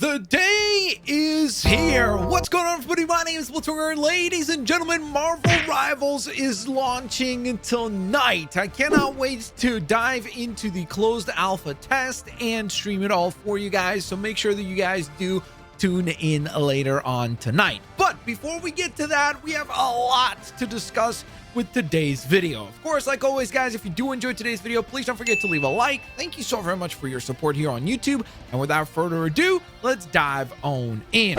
The day is here. What's going on, everybody? My name is Blitzwinger. Ladies and gentlemen, Marvel Rivals is launching tonight. I cannot wait to dive into the closed alpha test and stream it all for you guys. So make sure that you guys do tune in later on tonight. But before we get to that, we have a lot to discuss with today's video. Of course, like always, guys, if you do enjoy today's video, please don't forget to leave a like. Thank you so very much for your support here on YouTube. And without further ado, let's dive on in.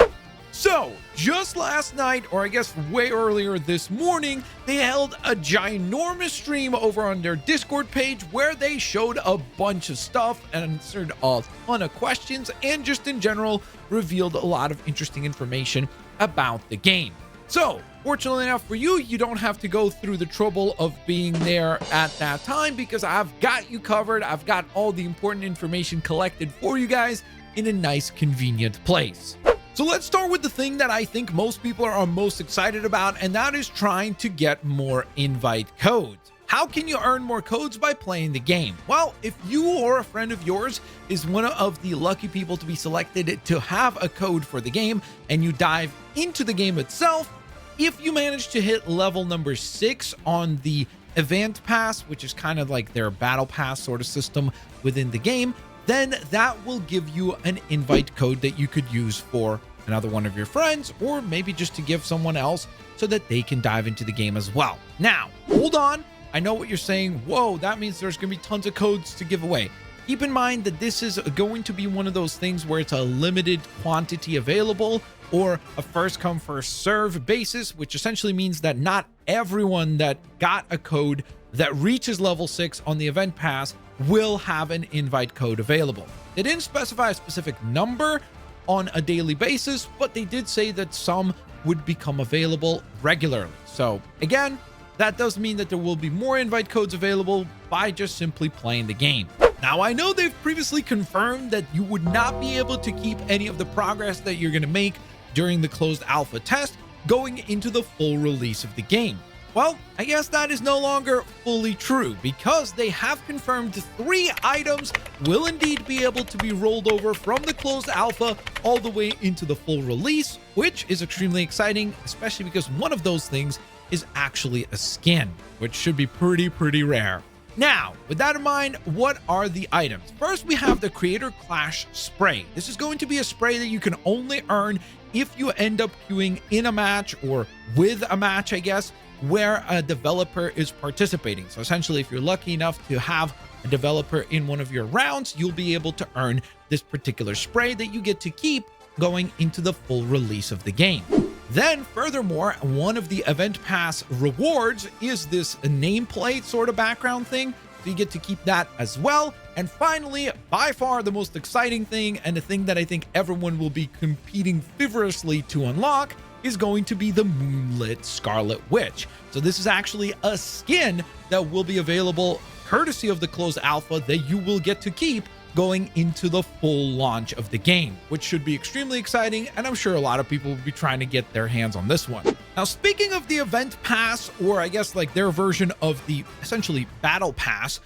So, just last night, or I guess way earlier this morning, they held a ginormous stream over on their Discord page where they showed a bunch of stuff and answered a ton of questions and just in general revealed a lot of interesting information about the game. So, fortunately enough for you, you don't have to go through the trouble of being there at that time because I've got you covered. I've got all the important information collected for you guys in a nice, convenient place. So let's start with the thing that I think most people are most excited about, and that is trying to get more invite codes. How can you earn more codes by playing the game? Well, if you or a friend of yours is one of the lucky people to be selected to have a code for the game, and you dive into the game itself, if you manage to hit level number 6 on the event pass, which is kind of like their battle pass sort of system within the game, then that will give you an invite code that you could use for another one of your friends, or maybe just to give someone else so that they can dive into the game as well. Now, hold on. I know what you're saying. Whoa, that means there's going to be tons of codes to give away. Keep in mind that this is going to be one of those things where it's a limited quantity available or a first come first serve basis, which essentially means that not everyone that got a code that reaches level 6 on the event pass will have an invite code available. They didn't specify a specific number on a daily basis, but they did say that some would become available regularly. So again, that does mean that there will be more invite codes available by just simply playing the game. Now, I know they've previously confirmed that you would not be able to keep any of the progress that you're going to make during the closed alpha test going into the full release of the game. Well, I guess that is no longer fully true because they have confirmed 3 items will indeed be able to be rolled over from the closed alpha all the way into the full release, which is extremely exciting, especially because one of those things is actually a skin, which should be pretty rare. Now, with that in mind, what are the items? First, we have the Creator Clash Spray. This is going to be a spray that you can only earn if you end up queuing in a match or with a match, I guess, where a developer is participating. So essentially, if you're lucky enough to have a developer in one of your rounds, you'll be able to earn this particular spray that you get to keep going into the full release of the game. Then furthermore, one of the event pass rewards is this nameplate sort of background thing. So you get to keep that as well. And finally, by far the most exciting thing, and the thing that I think everyone will be competing feverishly to unlock, is going to be the Moonlit Scarlet Witch. So this is actually a skin that will be available courtesy of the closed alpha that you will get to keep going into the full launch of the game, which should be extremely exciting, and I'm sure a lot of people will be trying to get their hands on this one. Now, speaking of the event pass, or I guess like their version of the essentially battle pass,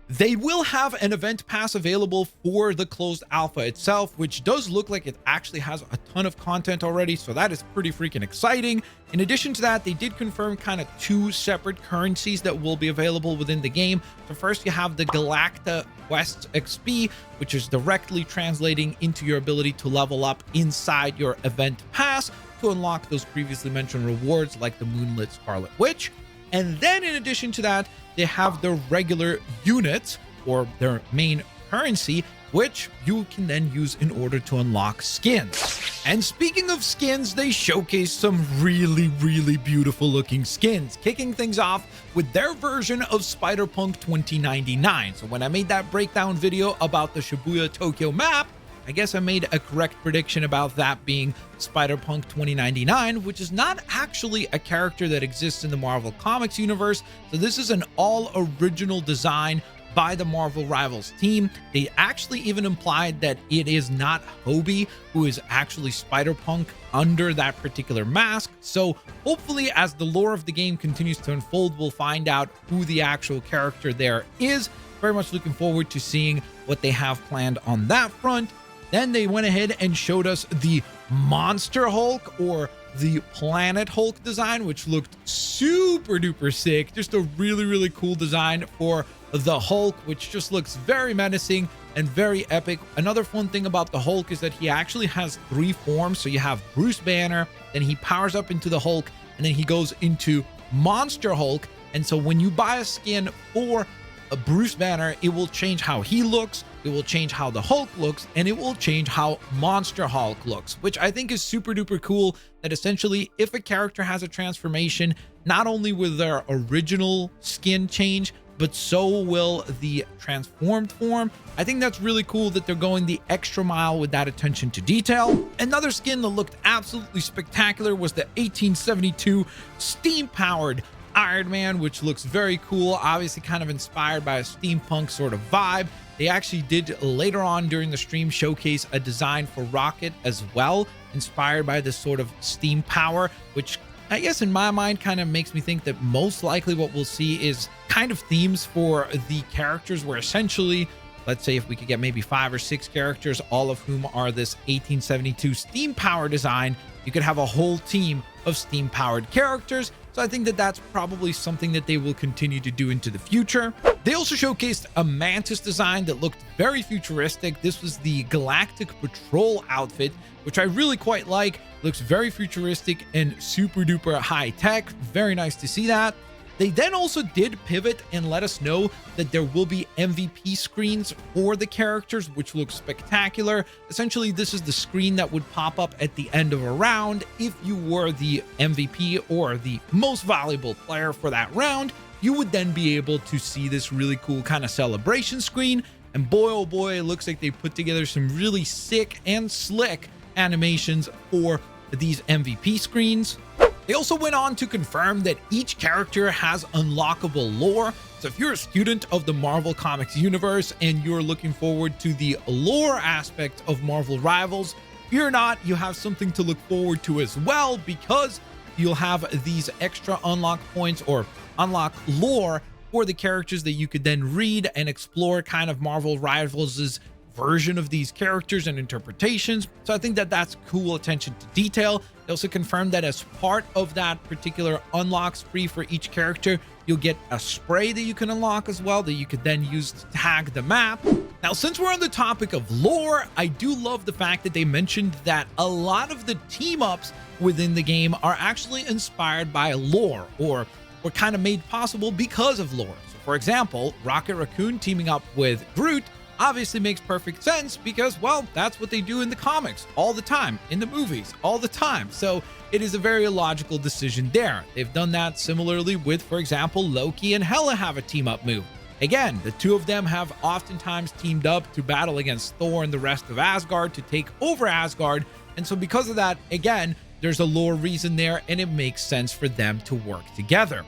they will have an event pass available for the closed alpha itself, which does look like it actually has a ton of content already, so that is pretty freaking exciting. In addition to that, they did confirm kind of 2 separate currencies that will be available within the game. So first, you have the Galacta Quest XP, which is directly translating into your ability to level up inside your event pass to unlock those previously mentioned rewards like the Moonlit Scarlet Witch. And then in addition to that, they have their regular units, or their main currency, which you can then use in order to unlock skins. And speaking of skins, they showcased some really beautiful looking skins, kicking things off with their version of Spider-Punk 2099. So when I made that breakdown video about the Shibuya Tokyo map, I guess I made a correct prediction about that being Spider-Punk 2099, which is not actually a character that exists in the Marvel Comics universe. So this is an all-original design by the Marvel Rivals team. They actually even implied that it is not Hobie who is actually Spider-Punk under that particular mask. So hopefully, as the lore of the game continues to unfold, we'll find out who the actual character there is. Very much looking forward to seeing what they have planned on that front. Then they went ahead and showed us the Monster Hulk, or the Planet Hulk design, which looked super duper sick. Just a really cool design for the Hulk, which just looks very menacing and very epic. Another fun thing about the Hulk is that he actually has 3 forms. So you have Bruce Banner, then he powers up into the Hulk, and then he goes into Monster Hulk. And so when you buy a skin for a Bruce Banner, it will change how he looks, it will change how the Hulk looks, and it will change how Monster Hulk looks, which I think is super duper cool. That essentially, if a character has a transformation, not only will their original skin change, but so will the transformed form. I think that's really cool that they're going the extra mile with that attention to detail. Another skin that looked absolutely spectacular was the 1872 steam-powered Iron Man, which looks very cool, obviously kind of inspired by a steampunk sort of vibe. They actually did later on during the stream showcase a design for Rocket as well, inspired by this sort of steam power, which I guess in my mind kind of makes me think that most likely what we'll see is kind of themes for the characters, where essentially, let's say if we could get maybe 5 or 6 characters, all of whom are this 1872 steam power design, you could have a whole team of steam powered characters. So I think that that's probably something that they will continue to do into the future. They also showcased a Mantis design that looked very futuristic. This was the Galactic Patrol outfit, which I really quite like. Looks very futuristic and super duper high tech. Very nice to see that. They then also did pivot and let us know that there will be MVP screens for the characters, which looks spectacular. Essentially, this is the screen that would pop up at the end of a round if you were the MVP or the most valuable player for that round. You would then be able to see this really cool kind of celebration screen. And boy, oh boy, it looks like they put together some really sick and slick animations for these MVP screens. They also went on to confirm that each character has unlockable lore. So if you're a student of the Marvel Comics universe and you're looking forward to the lore aspect of Marvel Rivals, fear not, you have something to look forward to as well, because you'll have these extra unlock points or unlock lore for the characters that you could then read and explore kind of Marvel Rivals' version of these characters and interpretations. So I think that that's cool attention to detail. They also confirmed that as part of that particular unlock spree for each character, you'll get a spray that you can unlock as well that you could then use to tag the map. Now, since we're on the topic of lore, I do love the fact that they mentioned that a lot of the team ups within the game are actually inspired by lore, or were kind of made possible because of lore. So for example, Rocket Raccoon teaming up with Groot obviously makes perfect sense because, well, that's what they do in the comics all the time, in the movies all the time. So it is a very logical decision there. They've done that similarly with, for example, Loki and Hela have a team up move. Again, the two of them have oftentimes teamed up to battle against Thor and the rest of Asgard to take over Asgard. And so because of that, again, there's a lore reason there, and it makes sense for them to work together.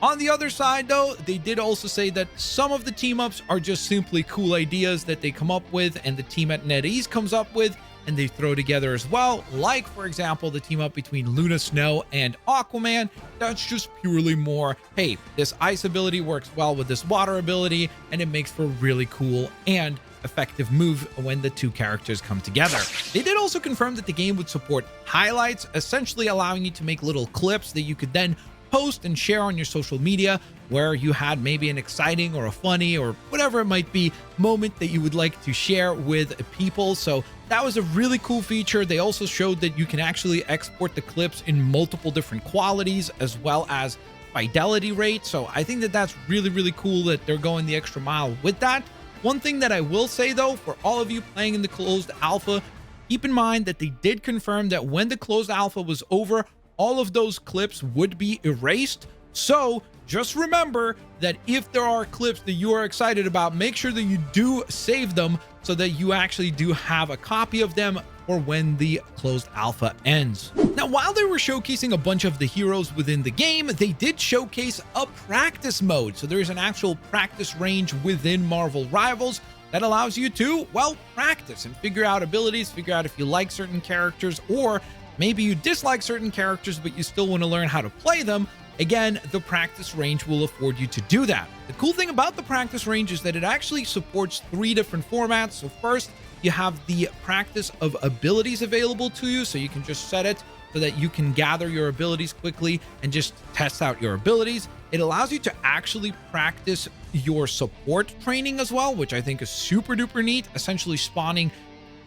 On the other side, though, they did also say that some of the team-ups are just simply cool ideas that they come up with and the team at NetEase comes up with and they throw together as well. Like, for example, the team-up between Luna Snow and Aquaman. That's just purely more, hey, this ice ability works well with this water ability, and it makes for a really cool and effective move when the two characters come together. They did also confirm that the game would support highlights, essentially allowing you to make little clips that you could then post and share on your social media, where you had maybe an exciting or a funny or whatever it might be moment that you would like to share with people. So that was a really cool feature. They also showed that you can actually export the clips in multiple different qualities as well as fidelity rate. So I think that that's really, really cool that they're going the extra mile with that. One thing that I will say though, for all of you playing in the closed alpha, keep in mind that they did confirm that when the closed alpha was over, all of those clips would be erased. So just remember that if there are clips that you are excited about, make sure that you do save them so that you actually do have a copy of them for when the closed alpha ends. Now, while they were showcasing a bunch of the heroes within the game, they did showcase a practice mode. So there's an actual practice range within Marvel Rivals that allows you to, well, practice and figure out abilities, figure out if you like certain characters, or maybe you dislike certain characters, but you still want to learn how to play them. Again, the practice range will afford you to do that. The cool thing about the practice range is that it actually supports 3 different formats. So first, you have the practice of abilities available to you, so you can just set it so that you can gather your abilities quickly and just test out your abilities. It allows you to actually practice your support training as well, which I think is super duper neat, essentially spawning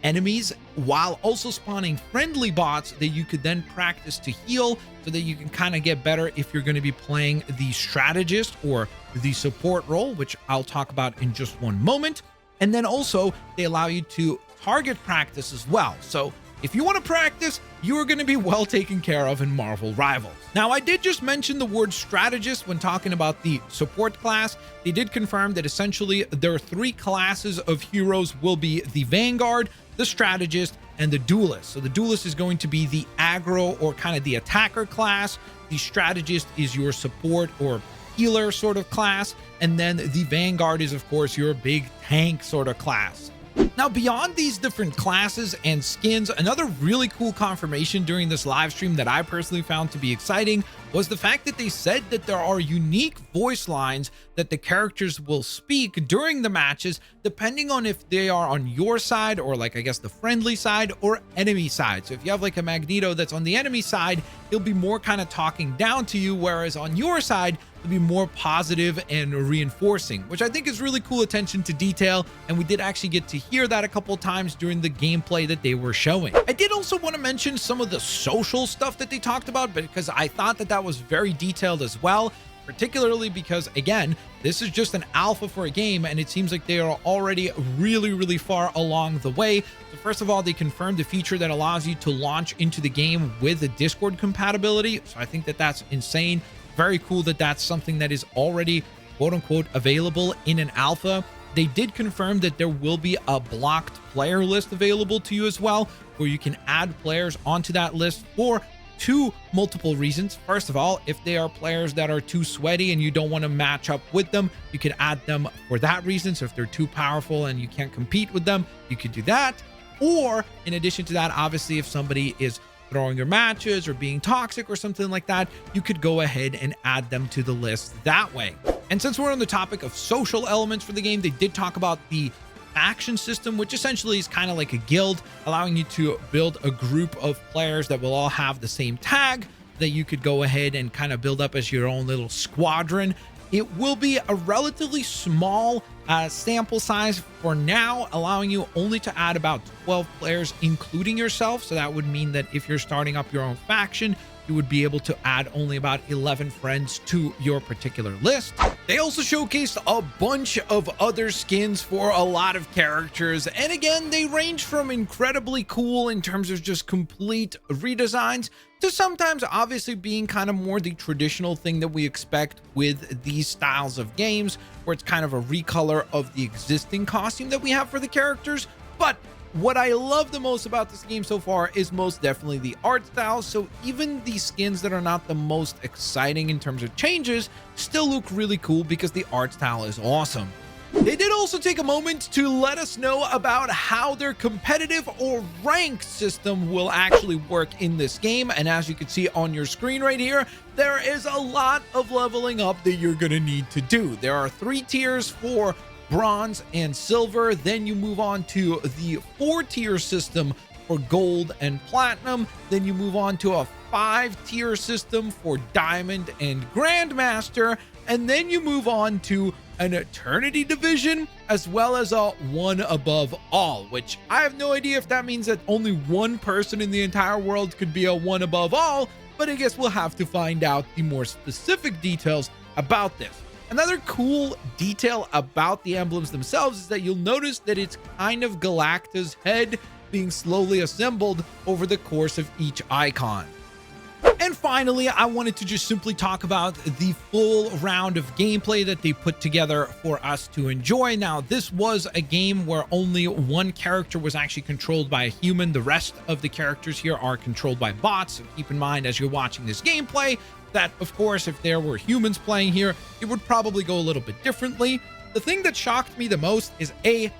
enemies while also spawning friendly bots that you could then practice to heal, so that you can kind of get better if you're going to be playing the strategist or the support role, which I'll talk about in just one moment. And then also they allow you to target practice as well. So if you want to practice, you are going to be well taken care of in Marvel Rivals. Now, I did just mention the word strategist when talking about the support class. They did confirm that essentially there are 3 classes of heroes will be the Vanguard, the strategist, and the duelist. So the duelist is going to be the aggro or kind of the attacker class. The strategist is your support or healer sort of class. And then the Vanguard is, of course, your big tank sort of class. Now, beyond these different classes and skins, another really cool confirmation during this live stream that I personally found to be exciting was the fact that they said that there are unique voice lines that the characters will speak during the matches, depending on if they are on your side or, like, I guess the friendly side or enemy side. So if you have like a Magneto that's on the enemy side, he'll be more kind of talking down to you, whereas on your side, to be more positive and reinforcing, which I think is really cool attention to detail. And we did actually get to hear that a couple times during the gameplay that they were showing. I did also want to mention some of the social stuff that they talked about, because I thought that that was very detailed as well, particularly because, again, this is just an alpha for a game, and it seems like they are already really far along the way. So first of all, they confirmed a feature that allows you to launch into the game with the Discord compatibility. So I think that that's insane. Very cool that that's something that is already quote unquote available in an alpha. They did confirm that there will be a blocked player list available to you as well, where you can add players onto that list for 2 multiple reasons. First of all, if they are players that are too sweaty and you don't want to match up with them, you can add them for that reason. So if they're too powerful and you can't compete with them, you could do that. Or in addition to that, obviously, if somebody is throwing your matches or being toxic or something like that, you could go ahead and add them to the list that way. And since we're on the topic of social elements for the game, they did talk about the faction system, which essentially is kind of like a guild, allowing you to build a group of players that will all have the same tag that you could go ahead and kind of build up as your own little squadron. It will be a relatively small sample size for now, allowing you only to add about 12 players, including yourself. So that would mean that if you're starting up your own faction, you would be able to add only about 11 friends to your particular list. They also showcased a bunch of other skins for a lot of characters. And again, they range from incredibly cool in terms of just complete redesigns to sometimes obviously being kind of more the traditional thing that we expect with these styles of games, where it's kind of a recolor of the existing costume that we have for the characters. But what I love the most about this game so far is most definitely the art style. So even the skins that are not the most exciting in terms of changes still look really cool because the art style is awesome. They did also take a moment to let us know about how their competitive or ranked system will actually work in this game. And as you can see on your screen right here, there is a lot of leveling up that you're going to need to do. There are 3 tiers for bronze and silver. Then you move on to the 4-tier system for gold and platinum. Then you move on to a 5-tier system for diamond and grandmaster. And then you move on to an eternity division, as well as a one above all, which I have no idea if that means that only one person in the entire world could be a one above all, but I guess we'll have to find out the more specific details about this. Another cool detail about the emblems themselves is that you'll notice that it's kind of Galacta's head being slowly assembled over the course of each icon. And finally, I wanted to just simply talk about the full round of gameplay that they put together for us to enjoy. Now, this was a game where only one character was actually controlled by a human. The rest of the characters here are controlled by bots. So keep in mind as you're watching this gameplay that, of course, if there were humans playing here, it would probably go a little bit differently. The thing that shocked me the most is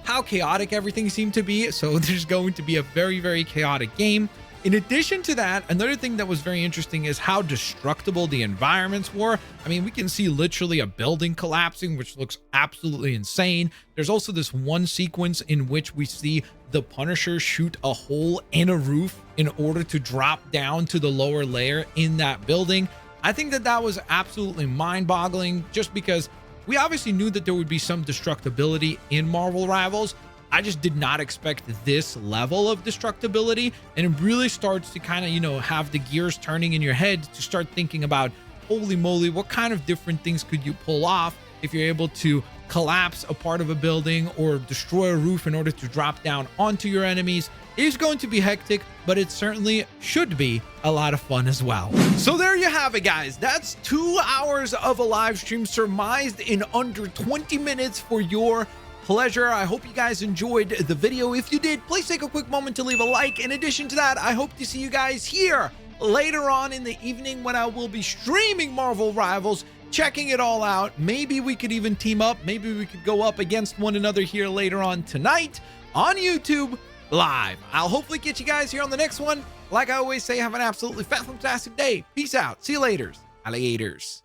how chaotic everything seemed to be. So there's going to be a very, very chaotic game. In addition to that, another thing that was very interesting is how destructible the environments were. I mean, we can see literally a building collapsing, which looks absolutely insane. There's also this one sequence in which we see the Punisher shoot a hole in a roof in order to drop down to the lower layer in that building. I think that that was absolutely mind-boggling, just because we obviously knew that there would be some destructibility in Marvel Rivals. I just did not expect this level of destructibility, and it really starts to kind of, you know, have the gears turning in your head to start thinking about, holy moly, what kind of different things could you pull off if you're able to collapse a part of a building or destroy a roof in order to drop down onto your enemies. It is going to be hectic, but it certainly should be a lot of fun as well. So there you have it, guys. That's 2 hours of a live stream surmised in under 20 minutes for your pleasure. I hope you guys enjoyed the video. If you did, please take a quick moment to leave a like. In addition to that, I hope to see you guys here later on in the evening when I will be streaming Marvel Rivals, checking it all out. Maybe we could even team up. Maybe we could go up against one another here later on tonight on YouTube live. I'll hopefully get you guys here on the next one. Like I always say, have an absolutely fantastic day. Peace out. See you later, alligators.